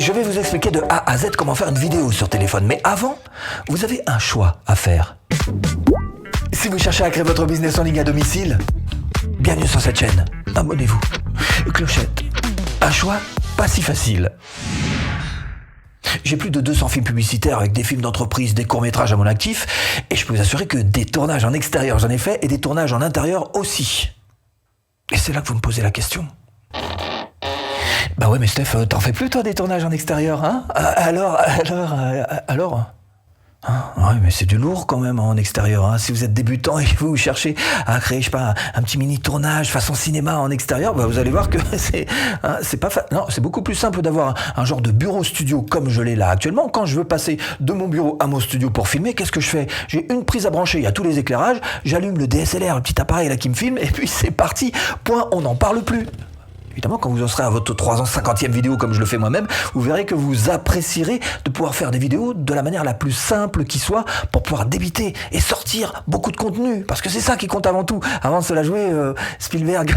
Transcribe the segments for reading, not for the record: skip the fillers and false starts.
Je vais vous expliquer de A à Z comment faire une vidéo sur téléphone. Mais avant, vous avez un choix à faire. Si vous cherchez à créer votre business en ligne à domicile, bienvenue sur cette chaîne. Abonnez-vous. Clochette. Un choix pas si facile. J'ai plus de 200 films publicitaires avec des films d'entreprise, des courts-métrages à mon actif, et je peux vous assurer que des tournages en extérieur j'en ai fait, et des tournages en intérieur aussi. Et c'est là que vous me posez la question. Bah ouais, mais Steph, t'en fais plus toi des tournages en extérieur, hein? Alors ouais, mais c'est du lourd quand même en extérieur, hein. Si vous êtes débutant et que vous cherchez à créer, je sais pas, un petit mini tournage façon cinéma en extérieur, bah vous allez voir que c'est pas non, c'est beaucoup plus simple d'avoir un genre de bureau studio comme je l'ai là actuellement. Quand je veux passer de mon bureau à mon studio pour filmer, qu'est-ce que je fais? J'ai une prise à brancher, il y a tous les éclairages, j'allume le DSLR, le petit appareil là qui me filme, et puis c'est parti. Point, on n'en parle plus. Évidemment, quand vous en serez à votre 350e vidéo comme je le fais moi-même, vous verrez que vous apprécierez de pouvoir faire des vidéos de la manière la plus simple qui soit pour pouvoir débiter et sortir beaucoup de contenu. Parce que c'est ça qui compte avant tout. Avant de se la jouer, Spielberg,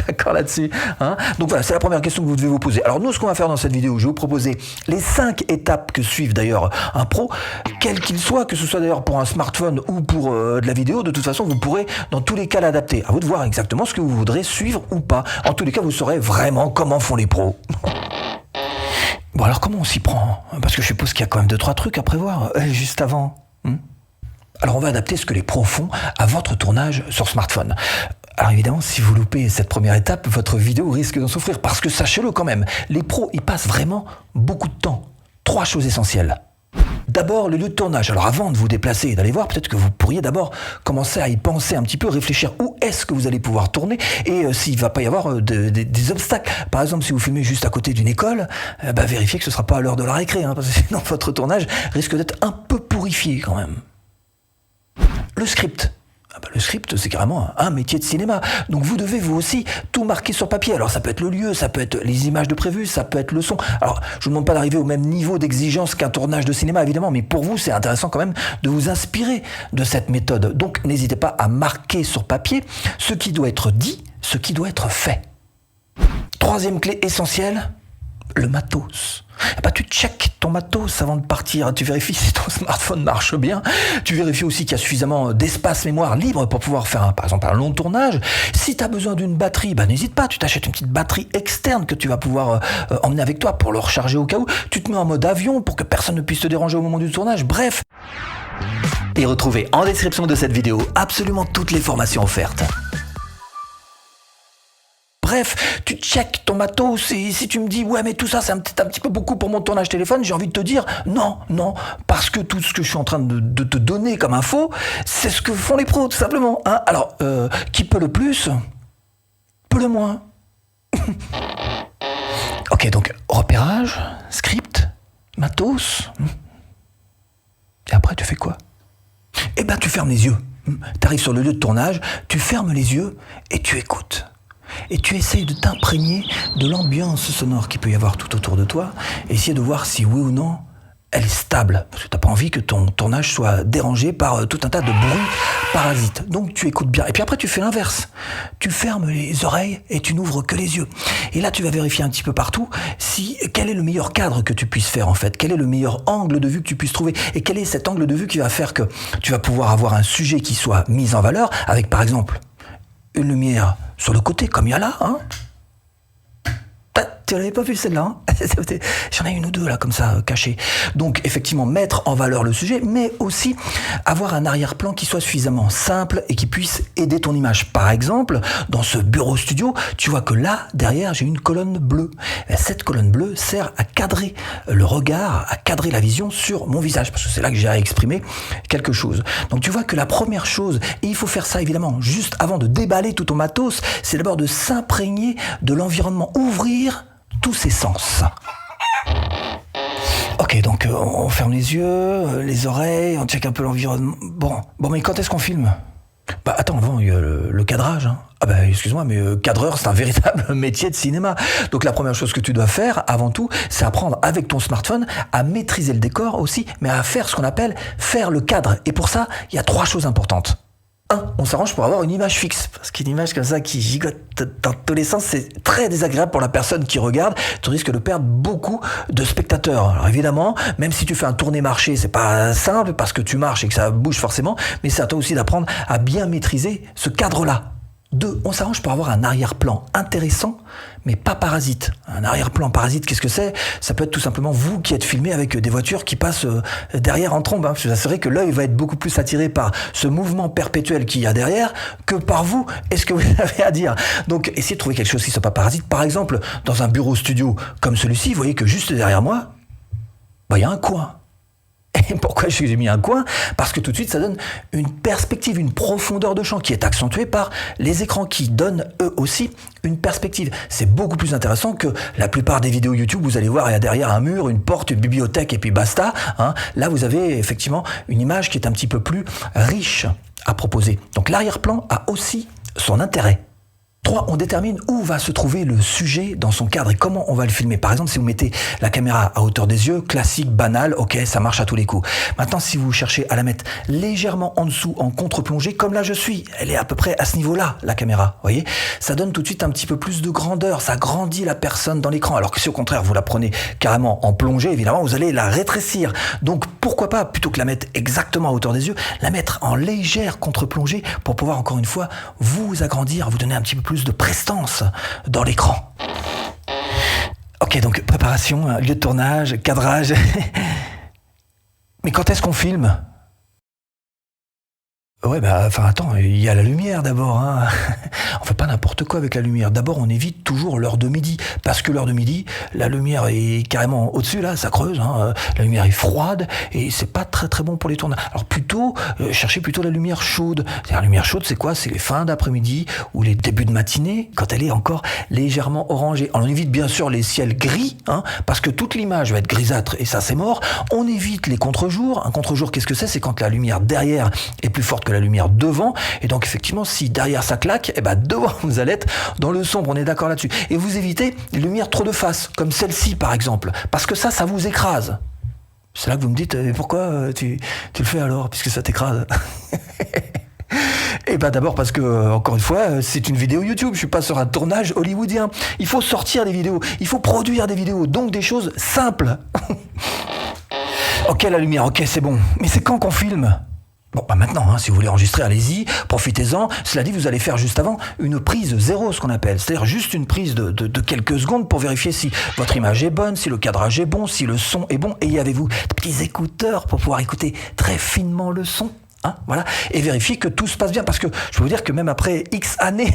d'accord là-dessus, hein. Donc voilà, c'est la première question que vous devez vous poser. Alors nous, ce qu'on va faire dans cette vidéo, je vais vous proposer les 5 étapes que suivent d'ailleurs un pro, quel qu'il soit, que ce soit d'ailleurs pour un smartphone ou pour de la vidéo. De toute façon, vous pourrez dans tous les cas l'adapter. À vous de voir exactement ce que vous voudrez suivre ou pas. En tous les cas, vous saurez vraiment comment font les pros. Bon alors comment on s'y prend? Parce que je suppose qu'il y a quand même 2-3 trucs à prévoir juste avant. Alors on va adapter ce que les pros font à votre tournage sur smartphone. Alors évidemment, si vous loupez cette première étape, votre vidéo risque d'en souffrir. Parce que sachez-le quand même, les pros y passent vraiment beaucoup de temps. 3 choses essentielles. D'abord, le lieu de tournage. Alors avant de vous déplacer et d'aller voir, peut-être que vous pourriez d'abord commencer à y penser un petit peu, réfléchir où est-ce que vous allez pouvoir tourner et s'il ne va pas y avoir des obstacles. Par exemple, si vous filmez juste à côté d'une école, vérifiez que ce ne sera pas à l'heure de la récré, hein, parce que sinon votre tournage risque d'être un peu pourrifié quand même. Le script. Le script, c'est carrément un métier de cinéma. Donc vous devez vous aussi tout marquer sur papier. Alors ça peut être le lieu, ça peut être les images de prévues, ça peut être le son. Alors je vous demande pas d'arriver au même niveau d'exigence qu'un tournage de cinéma évidemment, mais pour vous c'est intéressant quand même de vous inspirer de cette méthode. Donc n'hésitez pas à marquer sur papier ce qui doit être dit, ce qui doit être fait. Troisième clé essentielle, le matos. Tu checkes ton matos avant de partir, tu vérifies si ton smartphone marche bien, tu vérifies aussi qu'il y a suffisamment d'espace mémoire libre pour pouvoir faire par exemple un long tournage. Si tu as besoin d'une batterie, n'hésite pas, tu t'achètes une petite batterie externe que tu vas pouvoir emmener avec toi pour le recharger au cas où, tu te mets en mode avion pour que personne ne puisse te déranger au moment du tournage, bref. Et retrouvez en description de cette vidéo absolument toutes les formations offertes. Bref, tu checkes ton matos et si tu me dis « Ouais, mais tout ça, c'est un petit peu beaucoup pour mon tournage téléphone », j'ai envie de te dire « Non, parce que tout ce que je suis en train de te donner comme info, c'est ce que font les pros, tout simplement. Hein. Alors, qui peut le plus, peut le moins. » Ok, donc repérage, script, matos. Et après, tu fais quoi? Tu fermes les yeux. Tu arrives sur le lieu de tournage, tu fermes les yeux et tu écoutes. Et tu essayes de t'imprégner de l'ambiance sonore qu'il peut y avoir tout autour de toi, et essayer de voir si oui ou non elle est stable, parce que tu n'as pas envie que ton tournage soit dérangé par tout un tas de bruits parasites. Donc tu écoutes bien. Et puis après tu fais l'inverse. Tu fermes les oreilles et tu n'ouvres que les yeux. Et là tu vas vérifier un petit peu partout quel est le meilleur cadre que tu puisses faire en fait, quel est le meilleur angle de vue que tu puisses trouver, et quel est cet angle de vue qui va faire que tu vas pouvoir avoir un sujet qui soit mis en valeur, avec par exemple une lumière sur le côté, comme il y a là, hein. Tu n'avais pas vu celle-là, hein. J'en ai une ou deux là, comme ça, cachées. Donc, effectivement, mettre en valeur le sujet, mais aussi avoir un arrière-plan qui soit suffisamment simple et qui puisse aider ton image. Par exemple, dans ce bureau studio, tu vois que là, derrière, j'ai une colonne bleue. Et cette colonne bleue sert à cadrer le regard, à cadrer la vision sur mon visage, parce que c'est là que j'ai à exprimer quelque chose. Donc, tu vois que la première chose, et il faut faire ça évidemment, juste avant de déballer tout ton matos, c'est d'abord de s'imprégner de l'environnement, ouvrir tous ses sens. Ok, donc on ferme les yeux, les oreilles, on check un peu l'environnement. Bon, mais quand est-ce qu'on filme? Attends, avant, il y a le cadrage. Hein. Excuse-moi, mais cadreur, c'est un véritable métier de cinéma. Donc la première chose que tu dois faire, avant tout, c'est apprendre avec ton smartphone à maîtriser le décor aussi, mais à faire ce qu'on appelle faire le cadre. Et pour ça, il y a 3 choses importantes. On s'arrange pour avoir une image fixe. Parce qu'une image comme ça qui gigote dans tous les sens, c'est très désagréable pour la personne qui regarde. Tu risques de perdre beaucoup de spectateurs. Alors évidemment, même si tu fais un tourné marché, c'est pas simple parce que tu marches et que ça bouge forcément, mais c'est à toi aussi d'apprendre à bien maîtriser ce cadre-là. 2, on s'arrange pour avoir un arrière-plan intéressant, mais pas parasite. Un arrière-plan parasite, qu'est-ce que c'est ? Ça peut être tout simplement vous qui êtes filmé avec des voitures qui passent derrière en trombe. C'est vrai que l'œil va être beaucoup plus attiré par ce mouvement perpétuel qu'il y a derrière que par vous et ce que vous avez à dire. Donc, essayez de trouver quelque chose qui ne soit pas parasite. Par exemple, dans un bureau studio comme celui-ci, vous voyez que juste derrière moi, il y a un coin. Et pourquoi j'ai mis un coin ? Parce que tout de suite, ça donne une perspective, une profondeur de champ qui est accentuée par les écrans qui donnent eux aussi une perspective. C'est beaucoup plus intéressant que la plupart des vidéos YouTube. Vous allez voir, il y a derrière un mur, une porte, une bibliothèque et puis basta. Là, vous avez effectivement une image qui est un petit peu plus riche à proposer. Donc l'arrière-plan a aussi son intérêt. 3, on détermine où va se trouver le sujet dans son cadre et comment on va le filmer. Par exemple, si vous mettez la caméra à hauteur des yeux, classique, banal, ok, ça marche à tous les coups. Maintenant, si vous cherchez à la mettre légèrement en dessous, en contre-plongée, comme là je suis, elle est à peu près à ce niveau-là, la caméra, vous voyez, ça donne tout de suite un petit peu plus de grandeur, ça grandit la personne dans l'écran. Alors que si au contraire, vous la prenez carrément en plongée, évidemment, vous allez la rétrécir. Donc, pourquoi pas, plutôt que la mettre exactement à hauteur des yeux, la mettre en légère contre-plongée pour pouvoir, encore une fois, vous agrandir, vous donner un petit peu plus de prestance dans l'écran. Ok, donc préparation, lieu de tournage, cadrage. Mais quand est-ce qu'on filme ? Ouais, attends, il y a la lumière d'abord. On fait pas n'importe quoi avec la lumière. D'abord, on évite toujours l'heure de midi. Parce que l'heure de midi, la lumière est carrément au-dessus, là, ça creuse. La lumière est froide et c'est pas très très bon pour les tournages. Alors cherchez plutôt la lumière chaude. La lumière chaude, c'est quoi ? C'est les fins d'après-midi ou les débuts de matinée, quand elle est encore légèrement orangée. On évite bien sûr les ciels gris, parce que toute l'image va être grisâtre et ça, c'est mort. On évite les contre-jours. Un contre-jour, qu'est-ce que c'est ? C'est quand la lumière derrière est plus forte que la lumière devant, et donc effectivement si derrière ça claque, devant vous allez être dans le sombre, on est d'accord là-dessus. Et vous évitez les lumières trop de face, comme celle-ci par exemple, parce que ça vous écrase. C'est là que vous me dites, mais pourquoi tu le fais alors, puisque ça t'écrase? Et d'abord parce que, encore une fois, c'est une vidéo YouTube, je suis pas sur un tournage hollywoodien. Il faut sortir des vidéos, il faut produire des vidéos, donc des choses simples. Ok, la lumière, ok, c'est bon. Mais c'est quand qu'on filme ? Bon, maintenant, si vous voulez enregistrer, allez-y, profitez-en. Cela dit, vous allez faire juste avant une prise zéro, ce qu'on appelle. C'est-à-dire juste une prise de quelques secondes pour vérifier si votre image est bonne, si le cadrage est bon, si le son est bon. Et avez-vous des petits écouteurs pour pouvoir écouter très finement le son. Voilà, et vérifier que tout se passe bien, parce que je peux vous dire que même après X années,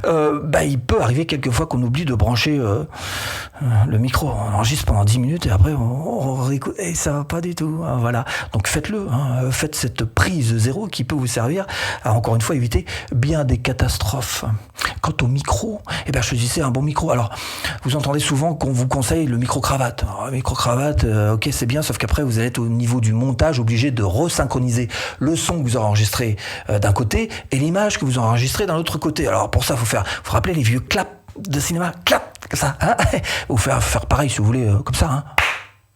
il peut arriver quelquefois qu'on oublie de brancher le micro. On enregistre pendant 10 minutes et après on réécoute et ça va pas du tout. Voilà, donc faites-le, faites cette prise zéro qui peut vous servir à, encore une fois, éviter bien des catastrophes. Quant au micro, choisissez un bon micro. Alors, vous entendez souvent qu'on vous conseille le micro-cravate. Alors, le micro-cravate, ok, c'est bien, sauf qu'après vous allez être au niveau du montage obligé de resynchroniser le son que vous aurez enregistré d'un côté et l'image que vous aurez enregistrée d'un autre côté. Alors pour ça, faut rappeler les vieux claps de cinéma, clap, comme ça, ou faire pareil si vous voulez, comme ça,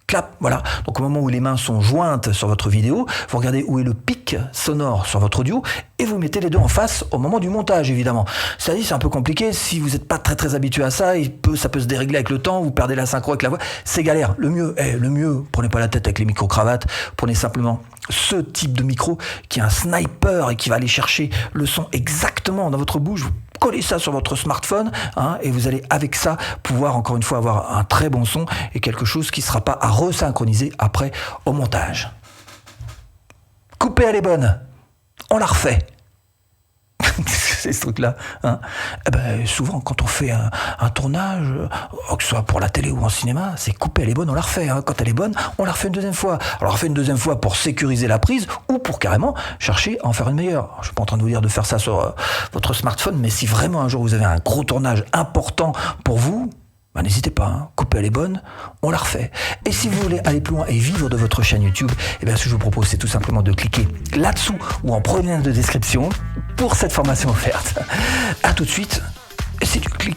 clap, voilà. Donc au moment où les mains sont jointes sur votre vidéo, vous regardez où est le pic sonore sur votre audio et vous mettez les deux en face au moment du montage, évidemment. C'est-à-dire, c'est un peu compliqué, si vous n'êtes pas très très habitué à ça, ça peut se dérégler avec le temps, vous perdez la synchro avec la voix, c'est galère. Le mieux, prenez pas la tête avec les micro-cravates, prenez simplement ce type de micro qui est un sniper et qui va aller chercher le son exactement dans votre bouche. Vous collez ça sur votre smartphone et vous allez avec ça pouvoir encore une fois avoir un très bon son et quelque chose qui ne sera pas à resynchroniser après au montage. Couper, elle est bonne, on la refait. C'est ce truc-là. Souvent, quand on fait un tournage, que ce soit pour la télé ou en cinéma, c'est coupé, elle est bonne, on la refait. Quand elle est bonne, on la refait une deuxième fois. Alors, on la refait une deuxième fois pour sécuriser la prise ou pour carrément chercher à en faire une meilleure. Alors, je suis pas en train de vous dire de faire ça sur votre smartphone, mais si vraiment un jour vous avez un gros tournage important pour vous, n'hésitez pas, couper, elle est bonne, on la refait. Et si vous voulez aller plus loin et vivre de votre chaîne YouTube, ce que je vous propose, c'est tout simplement de cliquer là-dessous ou en premier lien de description pour cette formation offerte. À tout de suite, et c'est du clic.